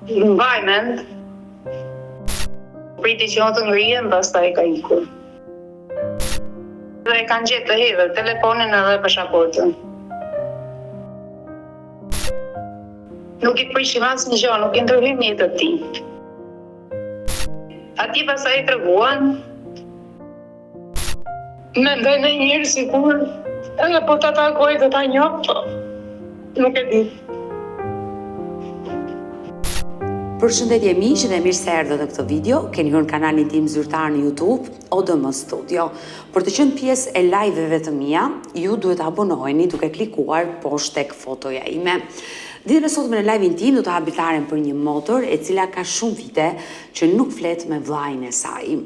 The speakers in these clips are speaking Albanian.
Mbaj mend. Priti që të ngrihen, pastaj ka ikur. Dhe kanë gjetë të hedhur telefonin edhe pasaportën. Nuk i prishim asnjë gjë, nuk i ndërhyjmë në jetën e tij. Ati pastaj i treguan. Mendoj ndonjëherë sikur edhe po ta takoj do ta njoh, po nuk e di. Përshëndetje miq dhe mirë se erdhët në këtë video. Keni hyrë në kanalin tim zyrtar në YouTube, ODM Studio. Për të qenë pjesë e live-eve të mia, ju duhet të abonoheni duke klikuar poshtë tek fotoja ime. Ditën e sotme në live-in tim do të habitarem për një motor e cila ka shumë vite që nuk flet me vllajën e saj.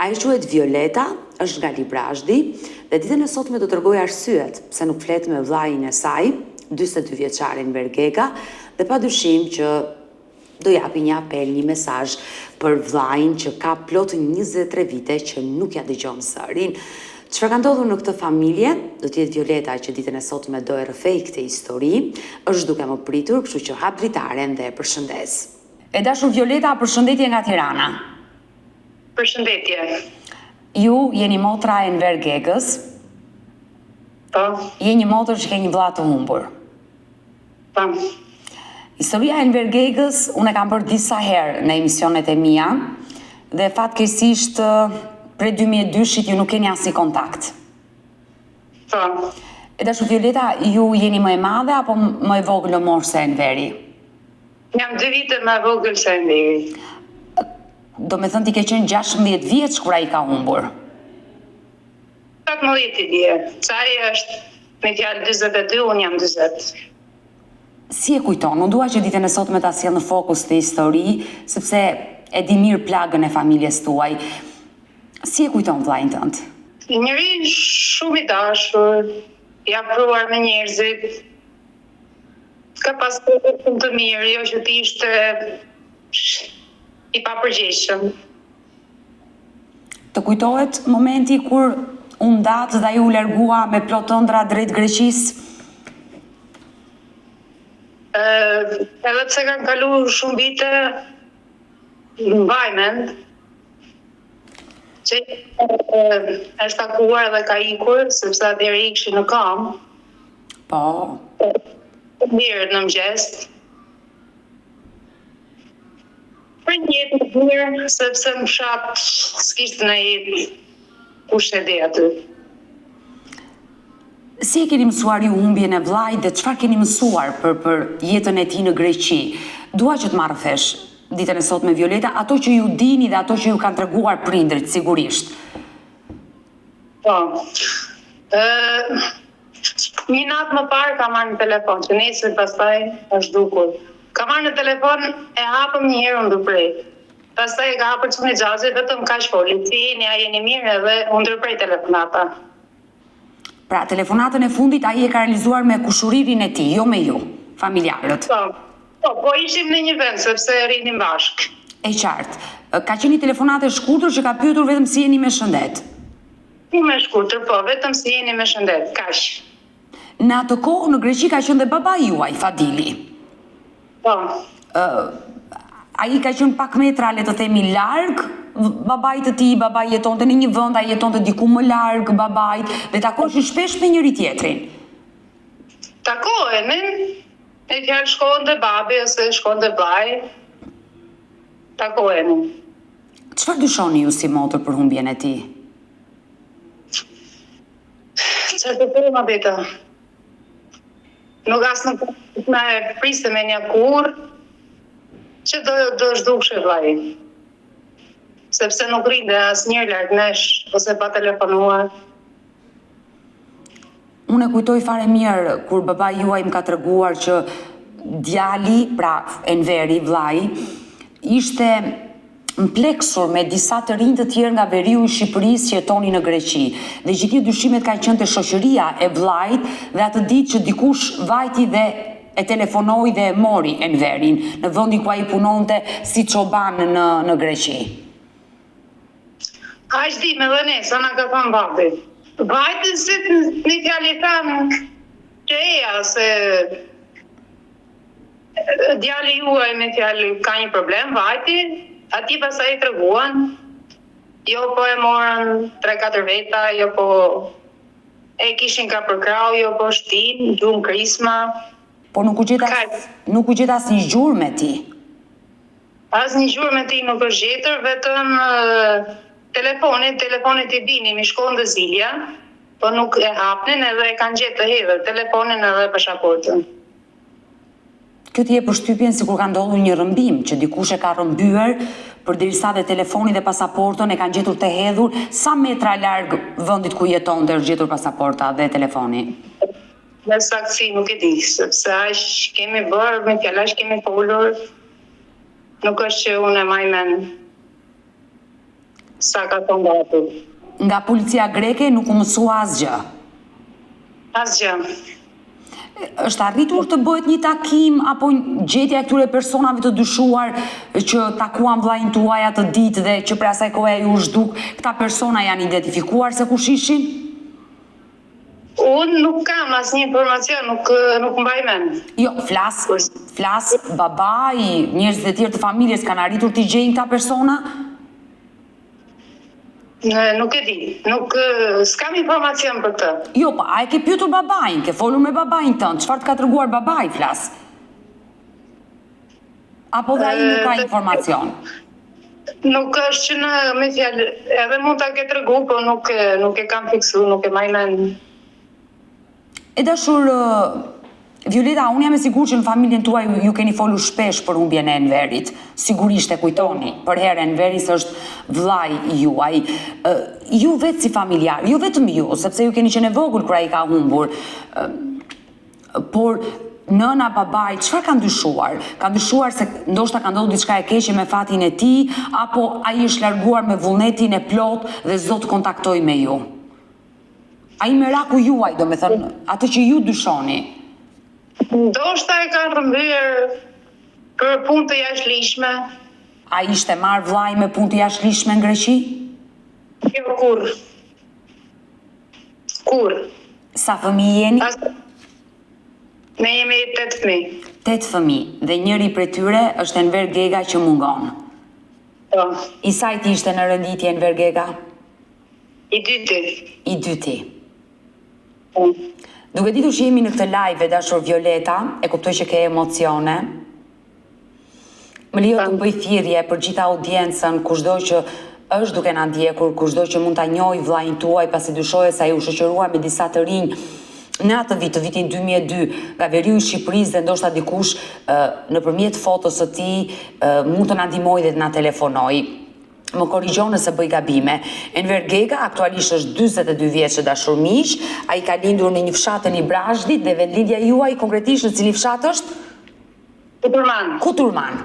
Ajo quhet Violeta, është nga Librazhdi dhe ditën e sotme do t'rregoj arsyet pse nuk flet me vllajën e saj, 42 vjeçarin Bergega, dhe padyshim që do japi një apel, një mesazh për vllajën që ka plot 23 vite që nuk ja dëgjon zërin. Çfarë ka ndodhur në këtë familje? Do të jetë Violeta që ditën e sotme do e rrëfej këtë histori. Është duke më pritur, kështu që hap dritaren dhe e përshëndes. E dashur Violeta, përshëndetje nga Tirana. Përshëndetje. Ju jeni motra e Enver Gegës. Po. Je një motër që ke një vëlla të humbur. Po. Historia e Enver Gegës unë e kam bërë disa herë në emisionet e mia dhe fatkeqësisht prej 2002-shit ju nuk keni asnjë kontakt. Po. E dashur Violeta, ju jeni më e madhe apo më e vogël mor se Enveri? Jam 2 vite më e vogël se Enveri. Do me thënë ti ke qenë 16 vjeç kur ai ka humbur. 17 i bie. Çaj është me fjalë 42, unë jam 40. Si e kujton? Unë dua që ditën e sotme ta sjell në fokus të histori, sepse e di mirë plagën e familjes tuaj. Si e kujton vllajën tënd? Njëri shumë i dashur, i afruar me njerëzit. Ka pasur shumë të mirë, jo që ti ishte i papërgjegjshëm. Të kujtohet momenti kur u ndat dhe ai u largua me plot ëndra drejt Greqisë? Edhe pse kanë kaluar shumë vite, mbaj mend që është takuar dhe ka ikur, sepse atëherë ikshi në kam. Po. Mirë në mëngjes. Për një jetë të mirë, sepse më fshat s'kishte në jetë kush e di aty. Si e keni mësuar ju humbjen e vllajt dhe çfarë keni mësuar për jetën e tij në Greqi? Dua që të marrë vesh ditën e sotme Violeta, ato që ju dini dhe ato që ju kanë treguar prindrit sigurisht. Po. Një natë më parë ka marrë në telefon, që nesër pastaj është dukur. Ka marrë në telefon, e hapëm një herë unë ndërprej. Pastaj e ka hapur çuni xhaxhi, vetëm kaq foli. Si jeni, a jeni mirë, edhe u ndërprej telefonata. Pra, telefonatën e fundit ai e ka realizuar me kushuririn e tij, jo me ju, familjarët. Po ishim në një vend, sepse rrinim bashkë. E qartë. Ka qenë një telefonatë e shkurtër që ka pyetur vetëm si jeni me shëndet. Me shkurtër, po, vetëm si jeni me shëndet, kaq. Në atë kohë në Greqi ka qenë dhe babai juaj, Fadili. Po. Ai ka qenë pak metra, le të themi, larg babait të tij, babai jetonte në një vend, ai jetonte diku më larg babait dhe takoheshin shpesh me njëri tjetrin. Takoheshin, e fjalë shkonte babi ose shkonte vllai. Takoheshin. Çfarë dyshoni ju si motër për humbjen e tij? Çfarë të them atë? Nuk nuk me priste me një kur që do zhdukshë vllai. Sepse nuk rrinte asnjëherë larg nesh ose pa telefonuar. Unë e kujtoj fare mirë kur babai juaj më ka treguar që djali, pra Enveri, vllai, ishte mpleksur me disa të rinj të tjerë nga veriu i Shqipërisë që jetonin në Greqi. Dhe gjithë dyshimet kanë qenë te shoqëria e vllait dhe atë ditë që dikush vajti dhe e telefonoi dhe e mori Enverin në vendin ku ai punonte si çoban në Greqi. Aq di me dhe ne, sa na ka thënë babi. Vajti si një fjalë thanë që eja se djali juaj me fjalë ka një problem, vajti, ati pasaj i treguan, jo po e morën 3-4 veta, jo po e kishin ka përkrau, jo po shtin, gjumë krisma. Po nuk u gjeta asnjë gjurmë me ti. Asnjë gjurmë me ti nuk është gjetër, vetëm telefonit i bini, mi shkon dhe zilja, po nuk e hapnin edhe e kanë gjetë të hedhër, telefonin edhe pasaportën. Kjo ti e përshtypjen sikur ka ndodhur një rrëmbim, që dikush e ka rrëmbyer përderisa dhe telefoni dhe pasaportën e kanë gjetur të hedhur, sa metra larg vendit ku jeton dhe është gjetur pasaporta dhe telefoni? Në saktësi nuk e di, sepse aq kemi bërë, me fjala aq kemi folur, nuk është që unë e maj mend sa ka thonë gatu. Nga policia greke nuk u mësua asgjë. Asgjë. Është arritur të bëhet një takim apo gjetja e këtyre personave të dyshuar që takuan vllajin tuaj atë ditë dhe që për asaj kohe ju zhduk, këta persona janë identifikuar se kush ishin? Unë nuk kam asnjë informacion, nuk mbaj mend. Jo, flas babai, njerëzit e tjerë të familjes kanë arritur t'i gjejnë këta persona? Nuk e di, s'kam informacion për këtë. Jo, pa, a e ke pyetur babain, ke folur me babain tënd, çfarë të ka treguar babai, flas? Apo dhe ai nuk ka informacion? Nuk është që me fjalë, edhe mund ta ke tregu, po nuk e kam fiksuar, nuk e maj mend. E dashur Violeta, unë jam e sigurt që në familjen tuaj ju keni folur shpesh për humbjen e Enverit. Sigurisht e kujtoni, për herë Enveris është vllai juaj. Ju vetë si familjar, jo vetëm ju, sepse ju keni qenë e vogël kur ai ka humbur. Por nëna, babai, çfarë kanë dyshuar? Kanë dyshuar se ndoshta ka ndodhur diçka e keqe me fatin e tij, apo ai është larguar me vullnetin e plot dhe s'do të kontaktoj me ju? Ai meraku juaj, do me thënë, atë që ju dyshoni. Ndoshta e kanë rrëmbyer për punë të jashtëligjshme. A ishte marrë vllai me punë të jashtëligjshme në Greqi? Jo, kur. Kur. Sa fëmijë jeni? Ne jemi 8 fëmijë. 8 fëmijë, dhe njëri prej tyre është Enver Gega që mungon. Po. I sajti ishte në rënditje Enver Gega? I dyti. I dyti. Duke ditur që jemi në këtë live, dashur Violeta, e kuptoj që ke emocione. Më lejo të bëj thirrje për gjitha audiencën, kushdo që është duke na ndjekur, kushdo që mund ta njohë vllajin tuaj, pasi dyshohet se ai u shoqërua me disa të rinj në atë vit, të vitin 2002, nga veriu i Shqipërisë, dhe ndoshta dikush nëpërmjet fotos së tij mund të na ndihmojë dhe të na telefonojë. Më korrigjon nëse bëj gabime. Enver Gega aktualisht është 42 vjeç, dashur miq. Ai ka lindur në një fshat të Librazhdit dhe vendlindja juaj konkretisht në cili fshat është? Kuturman. Kuturman.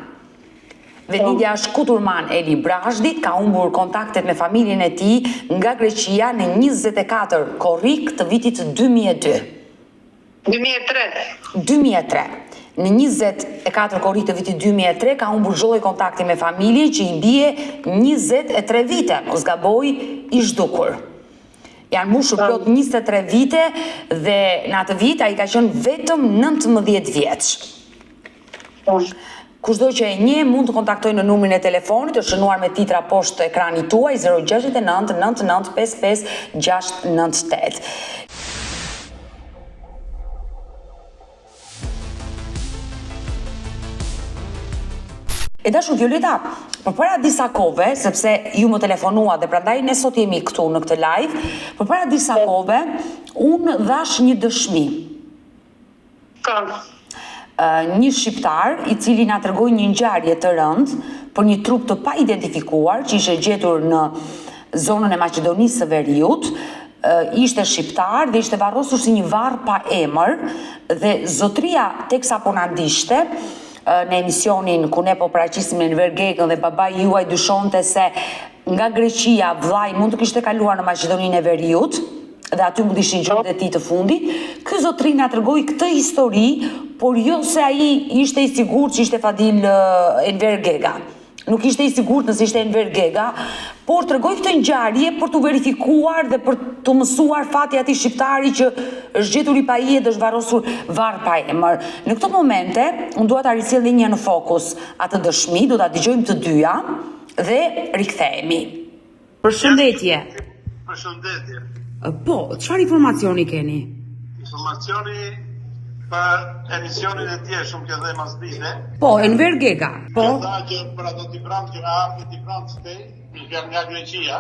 Vendlindja është Kuturman e Librazhdit, ka humbur kontaktet me familjen e tij nga Greqia në 24 korrik të vitit 2002. 2003. Në 24 korrik të vitit 2003 ka humbur çdo kontakti me familjen që i bie 23 vite, mos gaboj, i zhdukur. Janë mbushur plot 23 vite dhe në atë vit ai ka qenë vetëm 19 vjeç. Kushdo që e njeh mund të kontaktojë në numrin e telefonit, është shënuar me titra poshtë ekranit tuaj 069 99 55 698. E dashur Violeta, përpara disa kohëve, sepse ju më telefonua dhe prandaj ne sot jemi këtu në këtë live, përpara disa kohëve unë dhash një dëshmi. Një shqiptar i cili na tregoi një ngjarje të rëndë për një trup të pa identifikuar që ishte gjetur në zonën e Maqedonisë së Veriut. Ishte shqiptar dhe ishte varrosur si një varr pa emër dhe zotria teksa po na ndiqte në emisionin ku ne po paraqisim Enver Gegën dhe babai juaj dyshonte se nga Greqia vllai mund të kishte kaluar në Maqedoninë e Veriut dhe aty mund ishin gjërat e tij të fundit. Ky zotri na tregoi këtë histori, por jo se ai ishte i sigurt që ishte Fadil Enver Gega. nuk ishte i sigurt nëse ishte Enver Gega, por tregoi këtë ngjarje për të verifikuar dhe për të mësuar fati atij shqiptari që është gjetur i pajet dhe është varrosur varr pa emër. Në këto momente, unë dua ta risjell një në fokus atë dëshmi, do ta dëgjojmë të dyja dhe rikthehemi. Përshëndetje. Përshëndetje. Po, çfarë informacioni keni? Informacioni për emisionin e tjeshëm që dhe mas dite. Po, Enver Gega. Po. Që tha që për ato Tibranë që ka ardhur Tibranë Stej, nga Greqia,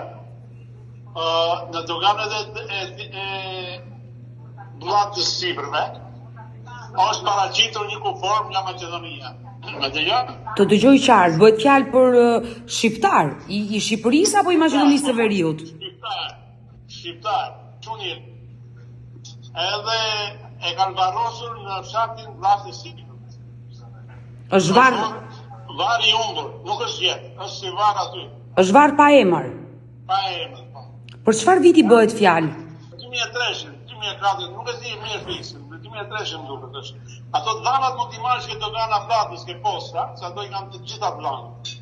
në doganet e bllakës së sipërme, është paraqitur një kufor nga Maqedonia. Më dëgjon? Të dëgjoj qartë, bëhet fjalë për shqiptar, i Shqipërisë apo i Maqedonisë së Veriut? Shqiptar, çunir. Edhe e kanë varrosur në fshatin Vllazë Sipër. Është varr. Varr i humbur, nuk është jetë, është si varr aty. Është varr pa emër. Pa emër, po. Për çfarë viti bëhet fjalë? 2003, 2004, nuk e di mirë fiksin, në 2003 më duket është. Ato dhanat mund t'i marrësh ke dogana Vllatës, ke posta, se ato i kanë të gjitha dhanat.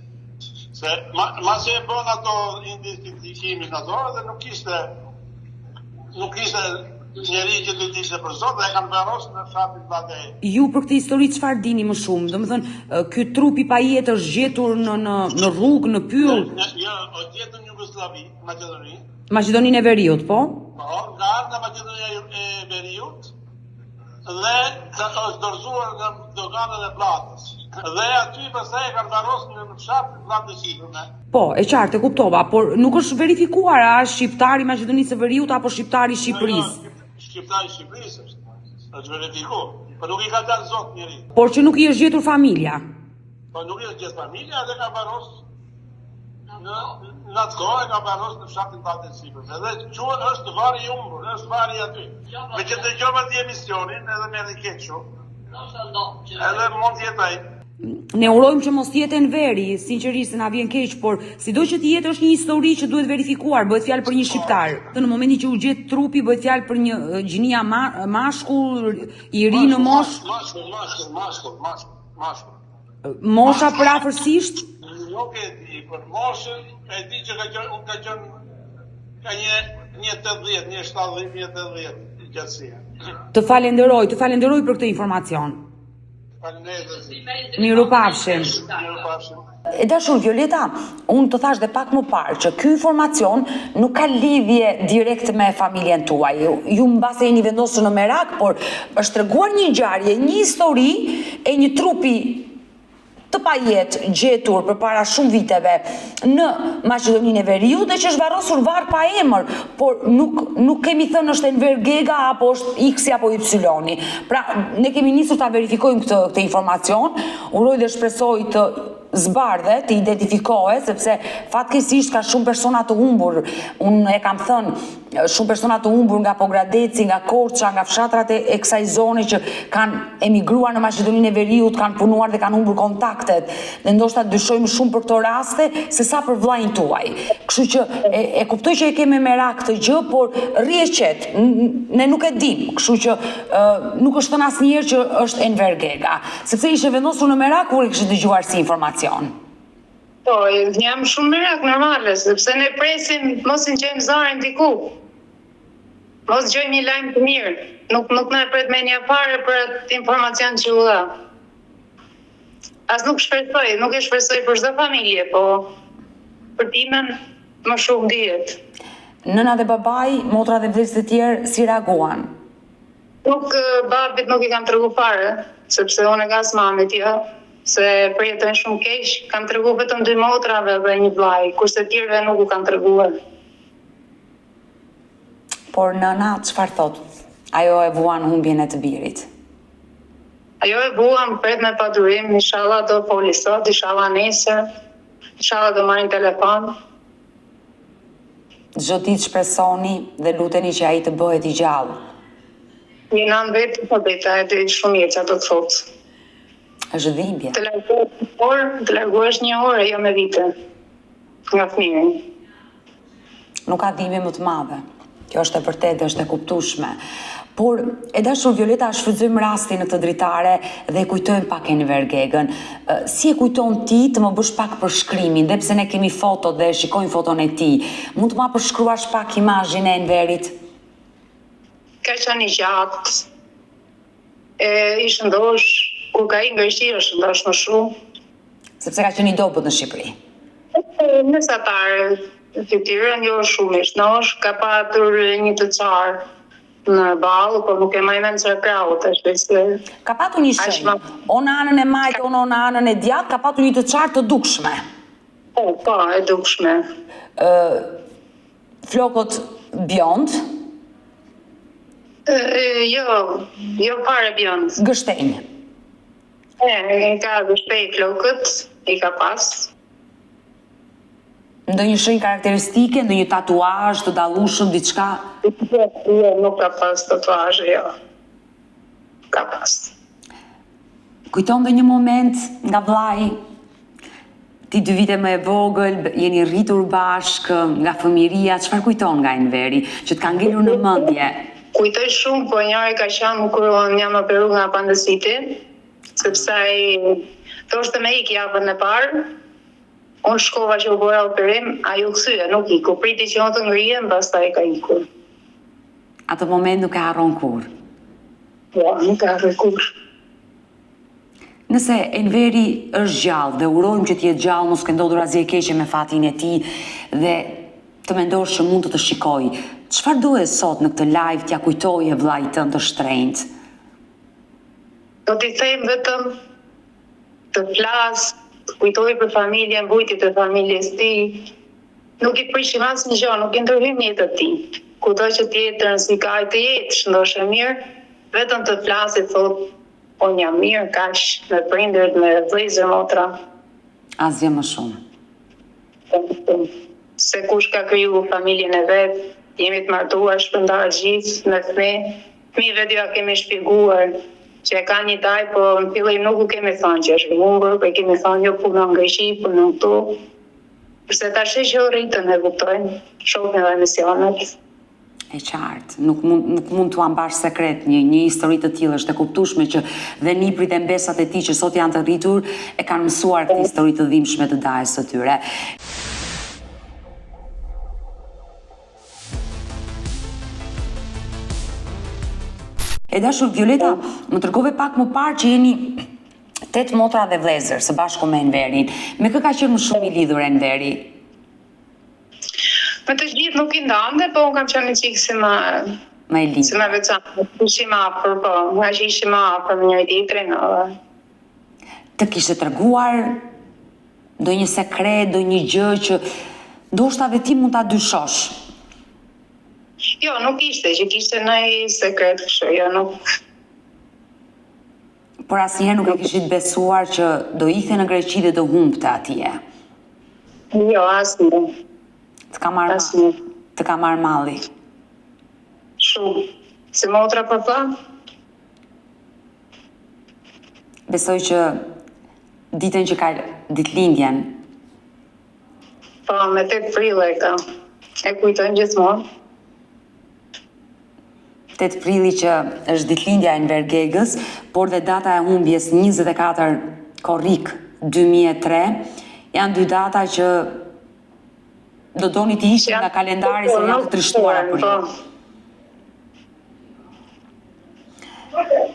Se mas e bën ato identifikimin ato dhe nuk ishte njeri që të dishte për zot dhe e kanë varrosur në fshatin Vllate. Ju për këtë histori çfarë dini më shumë? Domethënë, ky trup i pajet është gjetur në rrugë, në pyll. Jo, është gjetur në Jugosllavi, Maqedoni. Maqedoninë e Veriut, po? Po, nga ardha Maqedonia e Veriut dhe është dorëzuar nga doganat e Vllatës. Dhe aty pastaj e kanë varrosur në fshatin Vllate Sipërme. Po, e qartë, e kuptova, por nuk është verifikuar a është shqiptari i Maqedonisë së Veriut apo shqiptari i Shqipërisë. Shqiptari i Shqipërisë është verifikuar, por nuk i ka dalë zot njeri. Por që nuk i është gjetur familja. Po nuk i është gjetur familja dhe ka varrosur në atë kohë e ka varrosur në fshatin Vllate Sipër. Edhe quhet është varri i humbur, është varri aty. Me që dëgjova ti emisionin edhe më edhe keq shumë. Edhe mund të jetë ai. Ne urojmë që mos jetë Enveri, sinqerisht se na vjen keq, por sido që të jetë është një histori që duhet verifikuar, bëhet fjalë për një shqiptar. Në momentin që u gjet trupi bëhet fjalë për një gjinia mashkull i ri në moshë. Mashkull. Mosha për afërsisht? Nuk e di, për moshën e di që ka një 80, një 70, një 80 gjatësia. Të falenderoj për këtë informacion. Mirupafshim. E dashur Violeta, unë të thash dhe pak më parë që ky informacion nuk ka lidhje direkt me familjen tuaj. Ju mbase jeni vendosur në merak, por është treguar një ngjarje, një histori e një trupi të pajet gjetur përpara shumë viteve në Maqedoninë e Veriut dhe që është varrosur varr pa emër, por nuk kemi thënë është Enver Gega apo është X apo Y. Pra, ne kemi nisur ta verifikojmë këtë informacion, uroj dhe shpresoj të zbardhe, të identifikohet, sepse fatkeqësisht ka shumë persona të humbur. Unë e kam thënë, shumë persona të humbur nga Pogradeci, nga Korça, nga fshatrat e kësaj zone që kanë emigruar në Maqedoninë e Veriut, kanë punuar dhe kanë humbur kontaktet. Dhe ndoshta dyshojmë shumë për këto raste se sa për vllajin tuaj. Kështu që e kuptoj që e kemi merak këtë gjë, por rri e qetë, ne nuk e dim. Kështu që nuk është thënë asnjëherë që është Enver Gega, sepse ishte vendosur në merak kur e kishte dëgjuar si informacion. Po, jam shumë merak normale, sepse ne presim mos i gjejmë zarën diku. Mos gjejmë një lajm të mirë. Nuk na pret mendja fare për atë informacion që u dha. As nuk e shpresoj për çdo familje, po për timen më shumë dihet. Nëna dhe babai, motra dhe vëllezërit e tjerë si reaguan? Babit nuk i kam tregu fare, sepse unë e gas mamit, jo. Se përjetojnë shumë keq, kam tregu vetëm 2 motrave dhe një vllaj, kurse tjerëve nuk u kam treguar. Por nëna çfarë thot? Ajo e vuan humbjen e të birit. Ajo e vuan, pret me padurim, inshallah do foli sot, inshallah nesër, inshallah do marrin telefon. Çdo ditë shpresoni dhe luteni që ai të bëhet i gjallë. Një nan vetë po beta e di shumë mirë çfarë do të thotë. Është dhimbje. Të largohesh një orë, jo me vite. Nga fëmijën. Nuk ka dhimbje më të madhe. Kjo është e vërtetë, është e kuptueshme. Por, e dashur Violeta, shfrytëzojmë rastin në këtë dritare dhe e kujtojmë pak Enver Gegën. Si e kujton ti të më bësh pak përshkrimin, dhe pse ne kemi fotot dhe shikojmë foton e ti, mund të ma përshkruash pak imazhin e Enverit? Ka qenë i gjatë, i shëndosh, kur ka i nga vështirë, shëndosh më shumë. Sepse ka qenë i dobët në Shqipëri. Mesatar, fytyrën jo shumë i shnosh, ka patur një të qarë në balë, por nuk e majmen që e krau të shpesë. Ka patur një shenjë, o në anën e majtë, o në anën e djatë, ka patur një të qartë të dukshme. Po, e dukshme. Flokët bjond? Jo pare bjond. Gështenjë? I ka gështej flokët, i ka pas. Ndonjë shenjë karakteristike, ndonjë tatuazh të dallueshëm, diçka? Jo, nuk ka pas tatuazh, jo. Ka pas. Kujton ndonjë moment nga vllai? Ti 2 vite më e vogël, jeni rritur bashkë, nga fëmiria, çfarë kujton nga Enveri, që të ka ngelur në mendje? Kujtoj shumë, po njëri ka qenë kur unë jam operuar nga apendiciti, sepse ai thoshte me ik javën e parë. Unë shkova që u bëra operim, a ju kthye, nuk iku. Priti që unë të ngrihem, pastaj ka ikur. Atë moment nuk e harron kur? Po, nuk e harron kur. Nëse Enveri është gjallë dhe urojmë që t'jetë gjallë, mos ke ndodhur asgjë e keqe me fatin e tij dhe të mendosh që mund të shikoj, çfarë duhet sot në këtë live t'ja kujtoje vllait tënd të shtrenjtë? Do t'i them vetëm të flas, kujtoj për familjen, vujtit e familjes ti, nuk i prishim asnjë gjë, nuk i ndërhyjmë jetën ti. Kudo që tjetër, si ka të jetë, shëndosh e mirë, vetëm të flasit, thot, unë jam mirë, kaq, me prindërit, me vëllezër, motra. Asgjë më shumë. Se kush ka kriju familjen e vet, jemi të martuar, shpërndarë gjithë, me fëmijëve dy ja kemi shpjeguar, që e ka një taj, po në fillim nuk u kemi thënë që është humbur, po e kemi thënë jo punon në Greqi, punon këtu. Përse tash që rritën e kuptojnë, shohin edhe emisionet. E qartë, nuk mund t'u ambash sekret një histori të tillë, është e kuptueshme që dhe niprit e mbesat e tij që sot janë të rritur e kanë mësuar këtë histori të dhimbshme të dajes së tyre. E dashur Violeta, më tregove pak më parë që jeni 8 motra dhe vëllezër së bashku me Enverin. Me kë ka qenë më shumë i lidhur Enveri? Me të gjithë nuk i ndante, po unë kam qenë një qikë si më i lidhur. Si më veçantë, ishim afër, po, nga që ishim afër me njëri tjetrin. Të kishte treguar ndonjë sekret, ndonjë gjë që ndoshta edhe ti mund ta dyshosh? Jo, nuk ishte, që kishte ndonjë sekret kështu, jo, nuk. Por asnjëherë nuk e kishit besuar që do ikte në Greqi dhe do humbte atje? Jo, asnjëherë. Të ka marrë malli? Shumë. Si motra për pa? Besoj që ditën që ka ditëlindjen. Po, me 8 prill e ka. E kujtojmë gjithmonë. 8 prilli që është ditëlindja e Enver Gegës, por dhe data e humbjes 24 korrik 2003, janë 2 data që do doni të ishin nga kalendari se janë të trishtuara për ju.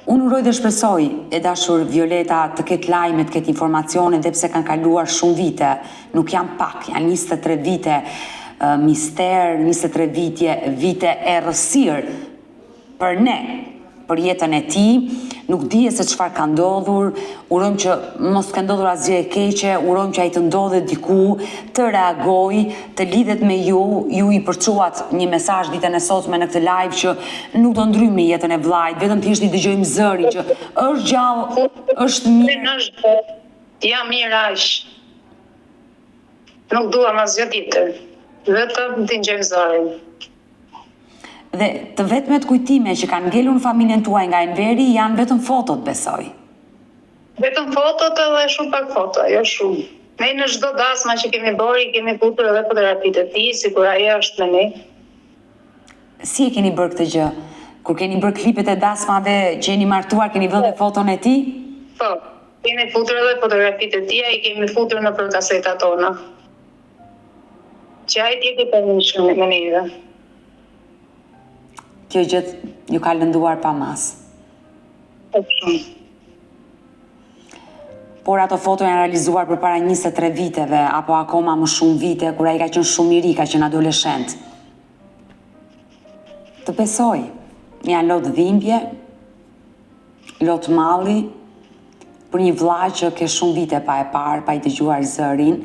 Unë uroj dhe shpresoj, e dashur Violeta, të ketë lajme, të ketë informacione, dhe pse kanë kaluar shumë vite, nuk janë pak, janë 23 vite mister, 23 vite errësirë për ne, për jetën e tij, nuk dije se çfarë ka ndodhur, urojmë që mos ka ndodhur asgjë e keqe, urojmë që ai të ndodhet diku, të reagojë, të lidhet me ju i përçuat një mesazh ditën e sotme në këtë live që nuk do ndrymë në jetën e vllajt, vetëm thjesht i dëgjojmë zërin që është gjallë, është mirë. Jam mirë aq. Nuk duam asgjë tjetër. Vetëm të ngjojmë zërin. Dhe të vetmet kujtime që kanë ngelur në familjen tuaj nga Enveri janë vetëm fotot, besoj. Vetëm fotot edhe shumë pak foto, jo shumë. Ne në çdo dasma që kemi bërë, kemi futur edhe fotografitë e tij, sikur ai është me ne. Si e keni bërë këtë gjë? Kur keni bërë klipet e dasmave që jeni martuar, keni vënë foton e tij? Po, kemi futur edhe fotografitë e tia, i kemi futur në për kaseta tona. Që ai tjeti për një shumë me neve. Kjo gjithë ju ka lënduar pa mas. Por ato foto janë realizuar për para 23 viteve, apo akoma më shumë vite, kur ai ka qenë shumë i ri, ka qenë adoleshent. Të besoj, janë lot dhimbje, lot malli, për një vlla që ke shumë vite pa e parë, pa i dëgjuar zërin,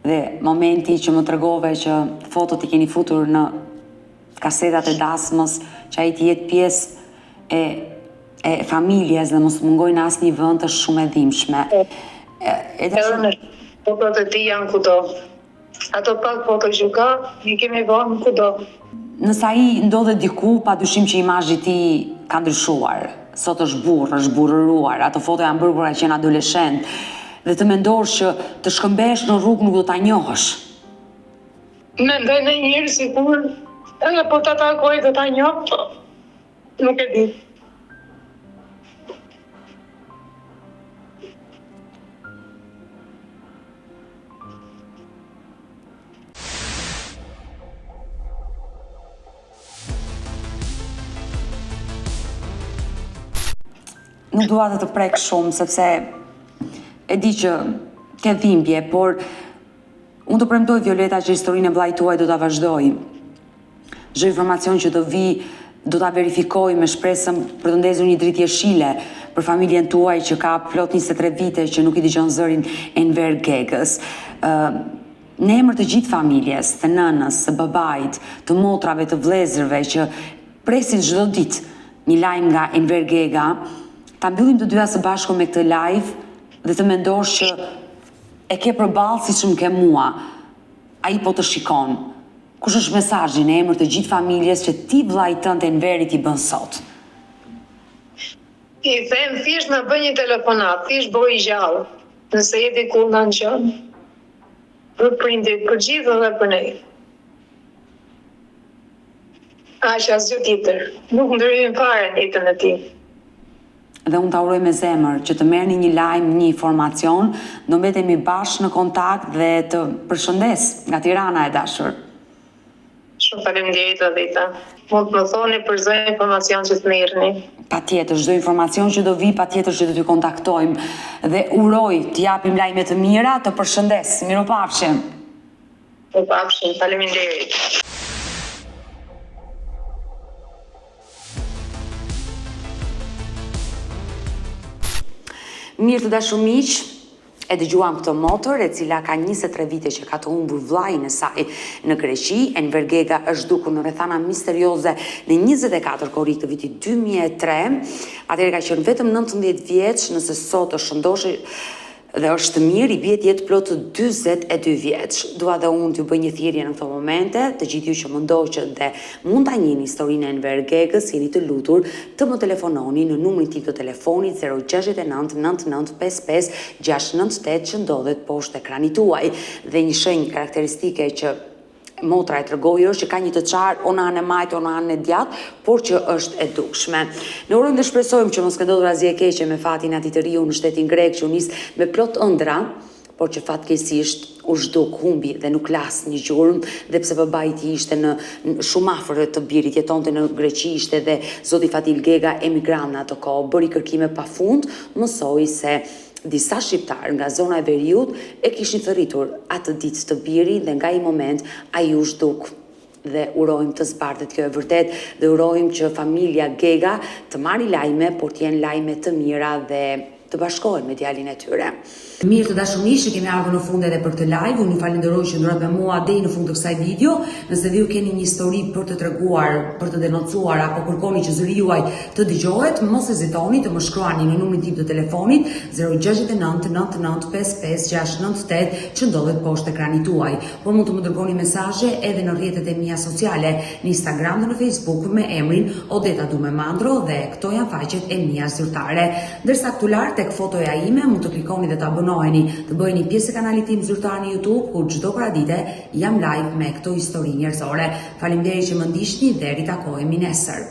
dhe momenti që më tregove që fotot i keni futur në kasetat e dasmës, që ai të jetë pjesë e familjes dhe mos mungojnë asnjë vend, është shumë e dhimbshme. Edhe në fotot e tij janë kudo. Ato pak foto që ka, i kemi vënë kudo. Nëse ai ndodhet diku, padyshim që imazhi i tij ka ndryshuar. Sot është burr, është burrëruar. Ato foto janë bërë kur ai qenë adoleshent. Dhe të mendosh që të shkëmbesh në rrugë nuk do ta njohësh. Mendoj në njërë sikur, edhe po të takoj dhe ta njoh, po nuk e di. Nuk dua të prek shumë, sepse e di që ke dhimbje, por unë të premtoj, Violeta, që historinë e vllait tuaj do ta vazhdoj. Çdo informacion që do vi, do ta verifikoj me shpresën për të ndezur një dritë jeshile për familjen tuaj që ka plot 23 vite që nuk i dëgjon zërin Enver Gegës. Në emër të gjithë familjes, të nënës, të babait, të motrave, të vëllezërve që presin çdo ditë një lajm nga Enver Gega, ta mbyllim të dyja së bashku me këtë live dhe të mendosh që e ke përballë siç më ke mua. Ai po të shikon. Kush është mesazhi në emër të gjithë familjes që ti vllait tënd Enverit i bën sot? I them thjesht na bën një telefonat, thjesht bëj gjallë. Nëse jeti ku na ngjën. Për prindit, për gjithë dhe për ne. Aq asgjë tjetër. Nuk ndryhim fare në jetën e tij. Dhe unë ta uroj me zemër që të merrni një lajm, një informacion, do mbetemi bashkë në kontakt dhe të përshëndes nga Tirana, e dashur. Shumë faleminderit, Adita. Mund të më thoni për çdo informacion që të merrni. Patjetër, çdo informacion që do vi, patjetër që do t'ju kontaktojmë dhe uroj të japim lajme të mira, të përshëndes. Miropafshim. Miropafshim, faleminderit. Mirë të dashur miq, e dëgjuam këtë motër e cila ka 23 vite që ka të humbur vllain e saj në Greqi. Enver Gega është dukur në rrethana misterioze në 24 korrik të vitit 2003. Atëherë ka qenë vetëm 19 vjeç, nëse sot është shëndoshë dhe është mirë, i bie të jetë plot 42 vjeç. Dua dhe unë t'ju bëj një thirrje në këto momente, të gjithë ju që më ndoqët dhe mund ta njihni historinë e Enver Gegës, jeni të lutur të më telefononi në numrin tim të telefonit 069 99 55 698 që ndodhet poshtë ekranit tuaj. Dhe një shenjë karakteristike që motra e tregoi është që ka një të çarë, ona anë e majtë, ona anë e djathtë, por që është e dukshme. Ne urojmë dhe shpresojmë që mos ka ndodhur asgjë e keqe me fatin atij të riu në shtetin grek që u nis me plot ëndra, por që fatkeqësisht u zhduk, humbi dhe nuk las një gjurmë, dhe pse babai i tij ishte në shumë afër të birit, jetonte në Greqi, ishte dhe zoti Fatil Gega emigrant në ato kohë, bëri kërkime pafund, mësoi se disa shqiptar nga zona e Veriut e kishin thërritur atë ditë të birit dhe nga ai moment ai u zhduk. Dhe urojmë të zbardhet kjo e vërtet dhe urojmë që familja Gega të marrë lajme, por të jenë lajme të mira dhe të bashkohen me djalin e tyre. Mirë të dashur miq, kemi ardhur në fund edhe për këtë live. Unë ju falenderoj që ndrohet me mua deri në fund të kësaj video. Nëse ju keni një histori për të treguar, për të denoncuar apo kërkoni që zëri juaj të dëgjohet, mos hezitoni të më shkruani në numrin tim të telefonit 069 99 55 698 që ndodhet poshtë ekranit tuaj. Por mund të më dërgoni mesazhe edhe në rrjetet e mia sociale, në Instagram dhe në Facebook me emrin Odeta Dume Mandro dhe këto janë faqet e mia zyrtare. Ndërsa këtu lart tek fotoja ime mund të klikoni dhe ta abonoheni, të bëheni pjesë e kanalit tim zyrtar në YouTube, ku çdo paradite jam live me këto histori njerëzore. Faleminderit që më ndiqni dhe ritakohemi nesër.